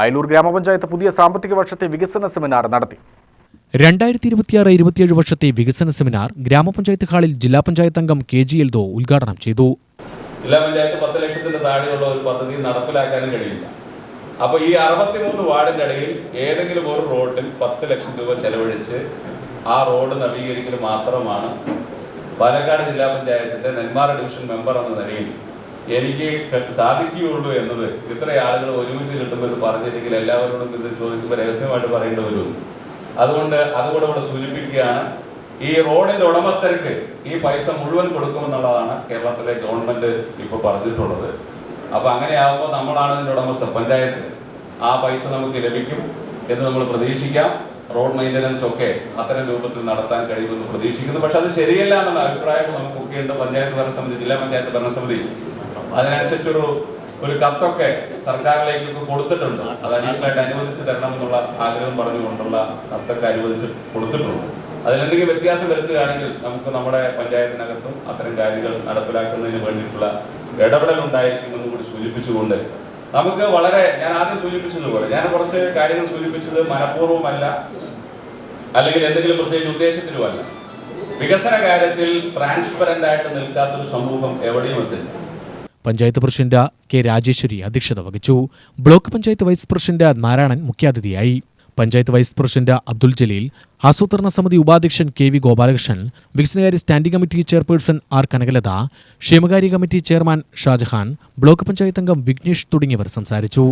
അയലൂർ ഗ്രാമപഞ്ചായത്ത് പുതിയ സാമ്പത്തിക വർഷത്തെ വികസന സെമിനാർ നടത്തി. 2026-27 വർഷത്തെ വികസന സെമിനാർ ഗ്രാമപഞ്ചായത്ത് ഹാളിൽ ജില്ലാ പഞ്ചായത്ത് അംഗം KG എൽദോ ഉദ്ഘാടനം ചെയ്തു. ജില്ലാ പഞ്ചായത്ത് 10 ലക്ഷത്തിന്റെ താഴെയുള്ള ഒരു പദ്ധതി നടപ്പിലാക്കാനും കഴിയില്ല. അപ്പോൾ ഈ 63 വാർഡിന്റെ ഇടയിൽ ഏതെങ്കിലും ഒരു റോഡിൽ 10 ലക്ഷം രൂപ ചെലവഴിച്ച് ആ റോഡ് നവീകരിക്കൽ മാത്രമാണ് പാലക്കാട് ജില്ലാ പഞ്ചായത്തിന്റെ നെന്മാറ ഡിവിഷൻ മെമ്പർ എന്ന നിലയിൽ എനിക്ക് സാധിക്കുകയുള്ളൂ എന്നത് ഇത്ര ആളുകൾ ഒരുമിച്ച് കിട്ടുമെന്ന് പറഞ്ഞില്ലെങ്കിൽ എല്ലാവരോടും ഇത് ചോദിക്കുമ്പോൾ രഹസ്യമായിട്ട് പറയേണ്ടി വരും. അതുകൊണ്ട് അതുകൂടെ ഇവിടെ സൂചിപ്പിക്കുകയാണ്. ഈ റോഡിന്റെ ഉടമസ്ഥർക്ക് ഈ പൈസ മുഴുവൻ കൊടുക്കുമെന്നുള്ളതാണ് കേരളത്തിലെ ഗവൺമെന്റ് ഇപ്പോൾ പറഞ്ഞിട്ടുള്ളത്. അപ്പോൾ അങ്ങനെയാകുമ്പോൾ നമ്മളാണ് ഇതിന്റെ ഉടമസ്ഥർ, പഞ്ചായത്ത്. ആ പൈസ നമുക്ക് ലഭിക്കും എന്ന് നമ്മൾ പ്രതീക്ഷിക്കാം. റോഡ് മെയിൻ്റനൻസ് ഒക്കെ അത്തരം രൂപത്തിൽ നടത്താൻ കഴിയുമെന്ന് പ്രതീക്ഷിക്കുന്നു. പക്ഷെ അത് ശരിയല്ല എന്നുള്ള അഭിപ്രായം നമുക്കൊക്കെ ഉണ്ട്. പഞ്ചായത്ത് ഭരണസമിതി, ജില്ലാ പഞ്ചായത്ത് ഭരണസമിതി അതിനനുസരിച്ചൊരു കത്തൊക്കെ സർക്കാരിലേക്കൊക്കെ കൊടുത്തിട്ടുണ്ട്. അത് അഡീഷണലായിട്ട് അനുവദിച്ച് തരണം എന്നുള്ള ആഗ്രഹം പറഞ്ഞുകൊണ്ടുള്ള കത്തൊക്കെ അനുവദിച്ച് കൊടുത്തിട്ടുണ്ട്. അതിലെന്തെങ്കിലും വ്യത്യാസം വരുത്തുകയാണെങ്കിൽ നമുക്ക് നമ്മുടെ പഞ്ചായത്തിനകത്തും അത്തരം കാര്യങ്ങൾ നടപ്പിലാക്കുന്നതിന് വേണ്ടിയിട്ടുള്ള ഇടപെടൽ ഉണ്ടായിരിക്കുമെന്ന് കൂടി സൂചിപ്പിച്ചുകൊണ്ട് നമുക്ക് ഞാൻ ആദ്യം സൂചിപ്പിച്ചതുപോലെ ഞാൻ കുറച്ച് കാര്യങ്ങൾ സൂചിപ്പിച്ചത് മനഃപൂർവ്വമല്ല, അല്ലെങ്കിൽ എന്തെങ്കിലും പ്രത്യേക ഉദ്ദേശത്തിലുമല്ല. വികസന കാര്യത്തിൽ ട്രാൻസ്പെറന്റ് ആയിട്ട് നിൽക്കാത്തൊരു സമൂഹം എവിടെയും എത്തില്ല. Panchayat president K. രാജേശ്വരി അധ്യക്ഷത വഹിച്ചു. Block panchayat vice president Narayanan മുഖ്യാതിഥിയായി. പഞ്ചായത്ത് വൈസ് പ്രസിഡന്റ് അബ്ദുൽ ജലീൽ, ആസൂത്രണ സമിതി ഉപാധ്യക്ഷൻ KV ഗോപാലകൃഷ്ണൻ, വികസനകാര്യ standing committee chairperson R. Kanakalatha, ക്ഷേമകാര്യ committee chairman Shajahan, block panchayat അംഗം വിഘ്നേഷ് തുടങ്ങിയവർ സംസാരിച്ചു.